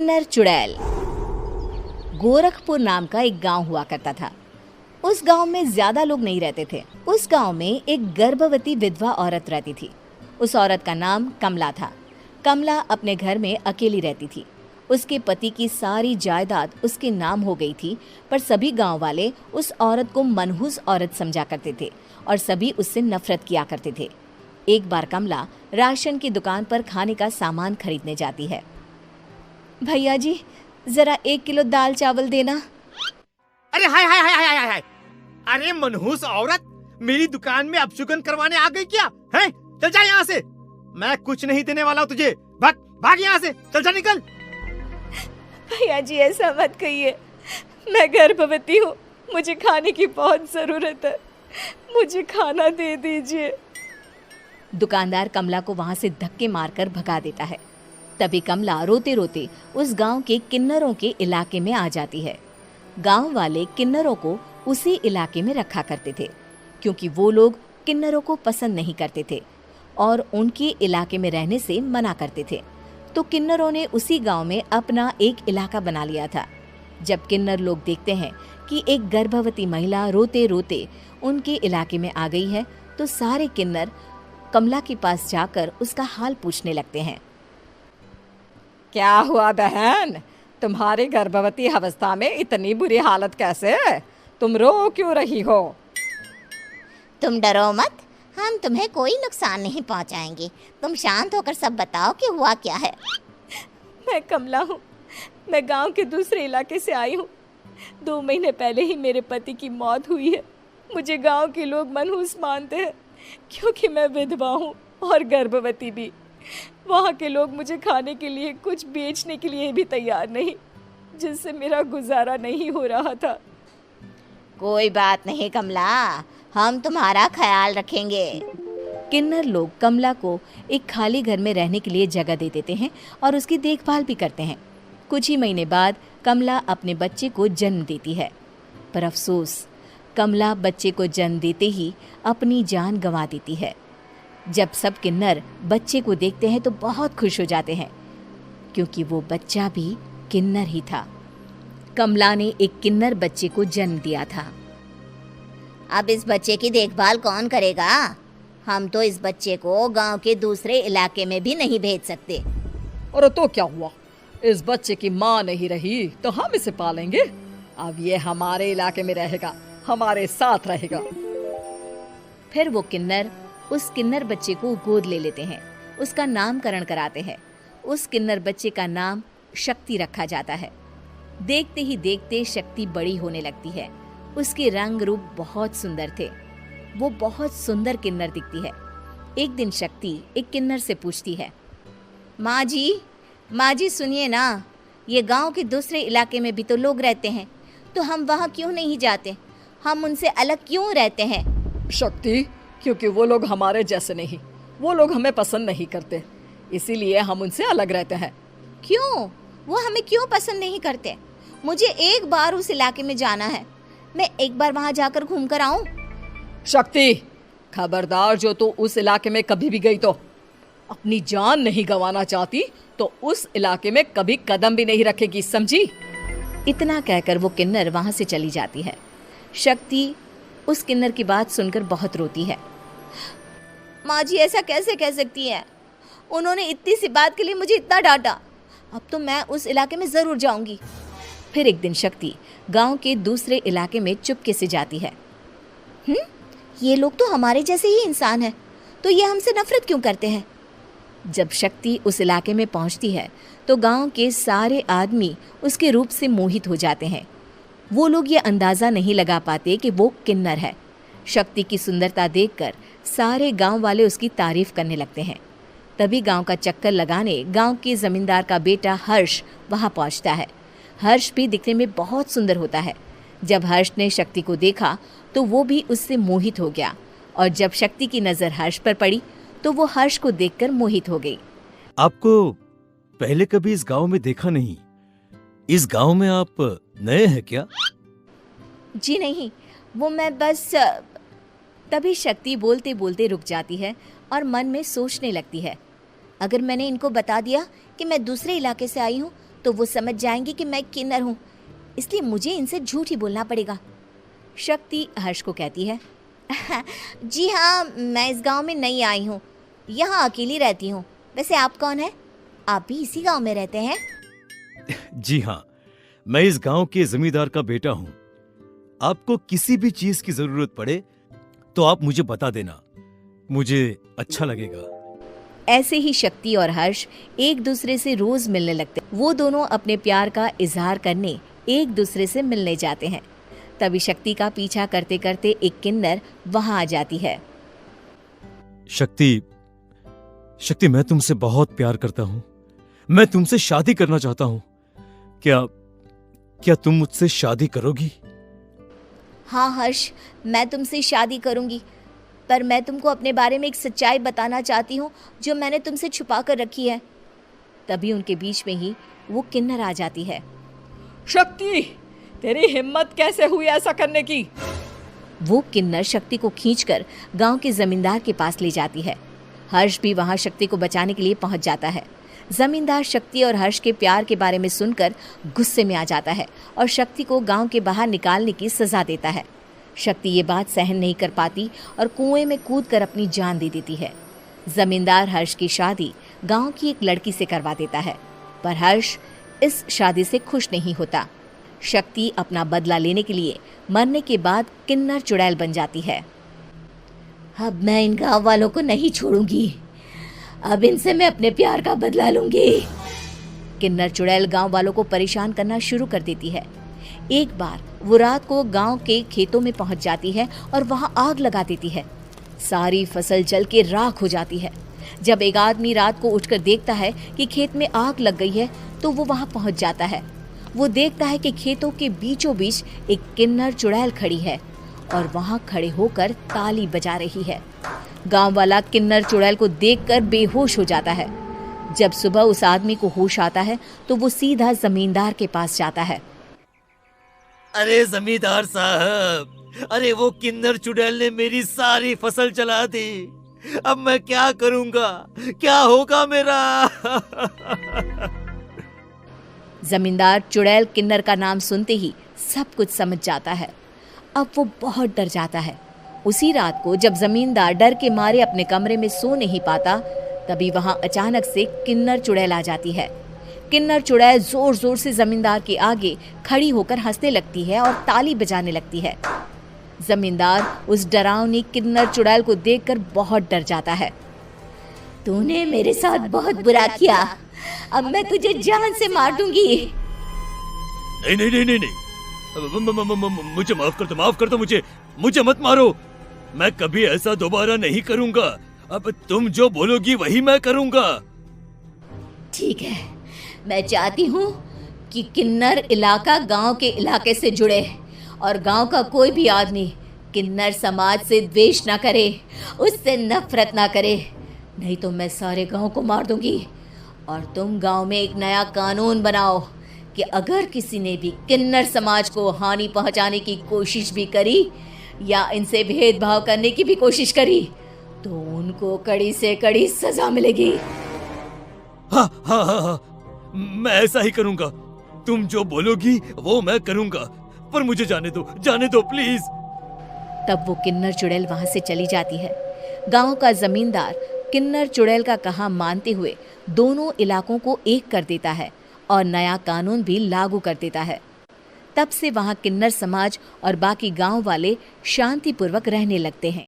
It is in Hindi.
किन्नर चुड़ैल। गोरखपुर नाम का एक गांव हुआ करता था। उस गांव में ज्यादा लोग नहीं रहते थे। उस गांव में एक गर्भवती विधवा औरत रहती थी। उस औरत का नाम कमला था। कमला अपने घर में अकेली रहती थी। उसके पति की सारी जायदाद उसके नाम हो गई थी, पर सभी गांव वाले उस औरत को मनहूस औरत समझा करते थे और सभी उससे नफरत किया करते थे। एक बार कमला राशन की दुकान पर खाने का सामान खरीदने जाती है। भैया जी, जरा 1 किलो दाल चावल देना। अरे हाय हाय हाय हाय हाय! अरे मनहूस औरत, मेरी दुकान में अपशुगन करवाने आ गई क्या? हैं? चल जा यहाँ से। मैं कुछ नहीं देने वाला हूँ तुझे। भाग भाग यहाँ से, चल जा, निकल। भैया जी, ऐसा मत कहिए। मैं गर्भवती हूँ, मुझे खाने की बहुत जरूरत है। मुझे खाना दे दीजिए। दुकानदार कमला को वहां से धक्के मारकर भगा देता है। तभी कमला रोते रोते उस गांव के किन्नरों के इलाके में आ जाती है। गांव वाले किन्नरों को उसी इलाके में रखा करते थे, क्योंकि वो लोग किन्नरों को पसंद नहीं करते थे और उनके इलाके में रहने से मना करते थे। तो किन्नरों ने उसी गांव में अपना एक इलाका बना लिया था। जब किन्नर लोग देखते हैं कि एक गर्भवती महिला रोते रोते उनके इलाके में आ गई है, तो सारे किन्नर कमला के पास जाकर उसका हाल पूछने लगते हैं। क्या हुआ बहन, तुम्हारी गर्भवती अवस्था में इतनी बुरी हालत कैसे है? तुम रो क्यों रही हो? तुम डरो मत, हम तुम्हें कोई नुकसान नहीं पहुंचाएंगे। तुम शांत होकर सब बताओ कि हुआ क्या है। मैं कमला हूँ। मैं गांव के दूसरे इलाके से आई हूँ। 2 महीने पहले ही मेरे पति की मौत हुई है। मुझे गांव के लोग मनहूस मानते हैं, क्योंकि मैं विधवा हूँ और गर्भवती भी। वहाँ के लोग मुझे खाने के लिए कुछ बेचने के लिए भी तैयार नहीं, जिससे मेरा गुजारा नहीं हो रहा था। कोई बात नहीं कमला, हम तुम्हारा ख्याल रखेंगे। किन्नर लोग कमला को एक खाली घर में रहने के लिए जगह दे देते हैं और उसकी देखभाल भी करते हैं। कुछ ही महीने बाद कमला अपने बच्चे को जन्म देती है, पर अफसोस, कमला बच्चे को जन्म देते ही अपनी जान गंवा देती है। जब सब किन्नर बच्चे को देखते हैं तो बहुत खुश हो जाते हैं, क्योंकि वो बच्चा भी किन्नर ही था। कमला ने एक किन्नर बच्चे को जन्म दिया था। अब इस बच्चे की देखभाल कौन करेगा? हम तो इस बच्चे को गांव के दूसरे इलाके में भी नहीं भेज सकते। और तो क्या हुआ, इस बच्चे की माँ नहीं रही तो हम इसे पालेंगे। अब ये हमारे इलाके में रहेगा, हमारे साथ रहेगा। फिर वो किन्नर उस किन्नर बच्चे को गोद ले लेते हैं, उसका नामकरण कराते हैं। उस किन्नर बच्चे का नाम शक्ति रखा जाता है। देखते ही देखते शक्ति बड़ी होने लगती है। उसके रंग रूप बहुत सुंदर थे। वो बहुत सुंदर किन्नर दिखती है। एक दिन शक्ति एक किन्नर से पूछती है, माँ जी सुनिए ना, ये गांव के दूसरे इलाके में भी तो लोग रहते हैं, तो हम वहाँ क्यों नहीं जाते? हम उनसे अलग क्यों रहते हैं? शक्ति, क्योंकि वो लोग हमारे जैसे नहीं, वो लोग हमें पसंद नहीं करते, इसीलिए हम उनसे अलग रहते हैं। क्यों? वो हमें क्यों पसंद नहीं करते? मुझे एक बार उस इलाके में जाना है। मैं एक बार वहाँ जाकर घूम कर आऊँ। शक्ति, खबरदार, जो तू उस इलाके में कभी भी गई तो अपनी जान नहीं गंवाना चाहती तो उस इलाके में कभी कदम भी नहीं रखेगी, समझी? इतना कहकर वो किन्नर वहाँ से चली जाती है। शक्ति उस किन्नर की बात सुनकर बहुत रोती है। माँ जी, ऐसा कैसे कह सकती हैं? उन्होंने इतनी सी बात के लिए मुझे इतना डांटा। अब तो मैं उस इलाके में ज़रूर जाऊंगी। फिर एक दिन शक्ति गांव के दूसरे इलाके में चुपके से जाती है। ये लोग तो हमारे जैसे ही इंसान हैं, तो ये हमसे नफरत क्यों करते हैं? जब शक्ति उस इलाके में पहुंचती है तो गांव के सारे आदमी उसके रूप से मोहित हो जाते हैं। वो लोग ये अंदाज़ा नहीं लगा पाते कि वो किन्नर है। शक्ति की सुंदरता देखकर सारे गांव वाले उसकी तारीफ करने लगते हैं। तभी गांव का चक्कर लगाने गांव के जमींदार का बेटा हर्ष वहां पहुंचता है। हर्ष भी दिखने में बहुत सुंदर होता है। जब हर्ष ने शक्ति को देखा तो वो भी उससे मोहित हो गया, और जब शक्ति की नज़र हर्ष पर पड़ी तो वो हर्ष को देखकर मोहित हो गई। आपको पहले कभी इस गांव में देखा नहीं। इस गांव में आप नए हैं क्या? जी नहीं, वो मैं बस। तभी शक्ति बोलते बोलते रुक जाती है और मन में सोचने लगती है, अगर मैंने इनको बता दिया कि मैं दूसरे इलाके से आई हूँ तो वो समझ जाएंगे कि मैं किन्नर हूँ, इसलिए मुझे इनसे झूठ ही बोलना पड़ेगा। शक्ति हर्ष को कहती है, जी हाँ, मैं इस गांव में नई आई हूँ, यहाँ अकेली रहती हूँ। वैसे आप कौन है? आप भी इसी गांव में रहते हैं? जी हाँ, मैं इस गांव के जमींदार का बेटा हूँ। आपको किसी भी चीज की जरूरत पड़े तो आप मुझे बता देना, मुझे अच्छा लगेगा। ऐसे ही शक्ति और हर्ष एक दूसरे से रोज मिलने लगते। वो दोनों अपने प्यार का इजहार करने एक दूसरे से मिलने जाते हैं। तभी शक्ति का पीछा करते करते एक किन्नर वहां आ जाती है। शक्ति, मैं तुमसे बहुत प्यार करता हूँ। मैं तुमसे शादी करना चाहता हूँ। क्या तुम मुझसे शादी करोगी? हाँ हर्ष, मैं तुमसे शादी करूँगी, पर मैं तुमको अपने बारे में एक सच्चाई बताना चाहती हूँ जो मैंने तुमसे छुपा कर रखी है। तभी उनके बीच में ही वो किन्नर आ जाती है। शक्ति, तेरी हिम्मत कैसे हुई ऐसा करने की? वो किन्नर शक्ति को खींचकर गांव के जमींदार के पास ले जाती है। हर्ष भी वहां शक्ति को बचाने के लिए पहुंच जाता है। जमींदार शक्ति और हर्ष के प्यार के बारे में सुनकर गुस्से में आ जाता है और शक्ति को गांव के बाहर निकालने की सजा देता है। शक्ति ये बात सहन नहीं कर पाती और कुएं में कूदकर अपनी जान दे देती है। जमींदार हर्ष की शादी गांव की एक लड़की से करवा देता है, पर हर्ष इस शादी से खुश नहीं होता। शक्ति अपना बदला लेने के लिए मरने के बाद किन्नर चुड़ैल बन जाती है। अब मैं इन गाँव वालों को नहीं छोड़ूंगी, अब इनसे मैं अपने प्यार का बदला लूंगी। किन्नर चुड़ैल गांव वालों को परेशान करना शुरू कर देती है। एक बार वो रात को गांव के खेतों में पहुंच जाती है और वहां आग लगा देती है। सारी फसल जल के राख हो जाती है। जब एक आदमी रात को उठकर देखता है कि खेत में आग लग गई है तो वो वहां पहुंच जाता है। वो देखता है कि खेतों के बीचों बीच एक किन्नर चुड़ैल खड़ी है और वहां खड़े होकर ताली बजा रही है। गांव वाला किन्नर चुड़ैल को देखकर बेहोश हो जाता है। जब सुबह उस आदमी को होश आता है तो वो सीधा जमींदार के पास जाता है। अरे जमींदार साहब, अरे वो किन्नर चुड़ैल ने मेरी सारी फसल जला दी। अब मैं क्या करूंगा? क्या होगा मेरा? जमींदार चुड़ैल किन्नर का नाम सुनते ही सब कुछ समझ जाता है। अब वो बहुत डर जाता है। उसी रात को जब जमींदार डर के मारे अपने कमरे में सो नहीं पाता, तभी वहां अचानक से किन्नर चुड़ैल आ जाती है। किन्नर चुड़ैल जोर जोर से जमींदार के आगे खड़ी होकर हंसने लगती है और ताली बजाने लगती है। जमींदार उस डरावनी किन्नर चुड़ैल को देखकर बहुत डर जाता है। तूने मेरे साथ बहुत बुरा किया, अब मैं तुझे जान से मार दूंगी। नहीं नहीं नहीं नहीं नहीं, मुझे माफ कर दो, मुझे मत मारो। मैं कभी ऐसा दोबारा नहीं करूंगा। अब तुम जो बोलोगी वही मैं करूंगा। ठीक है, मैं चाहती हूँ कि किन्नर इलाका गांव के इलाके से जुड़े और गांव का कोई भी आदमी किन्नर समाज से द्वेष ना करे, उससे नफरत ना करे, नहीं तो मैं सारे गांव को मार दूंगी। और तुम गांव में एक नया कानून बनाओ कि अगर किसी ने भी किन्नर समाज को हानि पहुंचाने की कोशिश भी करी या इनसे भेदभाव करने की भी कोशिश करी तो उनको कड़ी से कड़ी सजा मिलेगी। हाँ हाँ हाँ हाँ, मैं ऐसा ही करूंगा। तुम जो बोलोगी वो मैं करूंगा, पर मुझे जाने दो प्लीज। तब वो किन्नर चुड़ैल वहां से चली जाती है। गांव का जमींदार किन्नर चुड़ैल का कहा मानते हुए दोनों इलाकों को एक कर देता है और नया कानून भी लागू कर देता है। तब से वहां किन्नर समाज और बाकी गांव वाले शांतिपूर्वक रहने लगते हैं।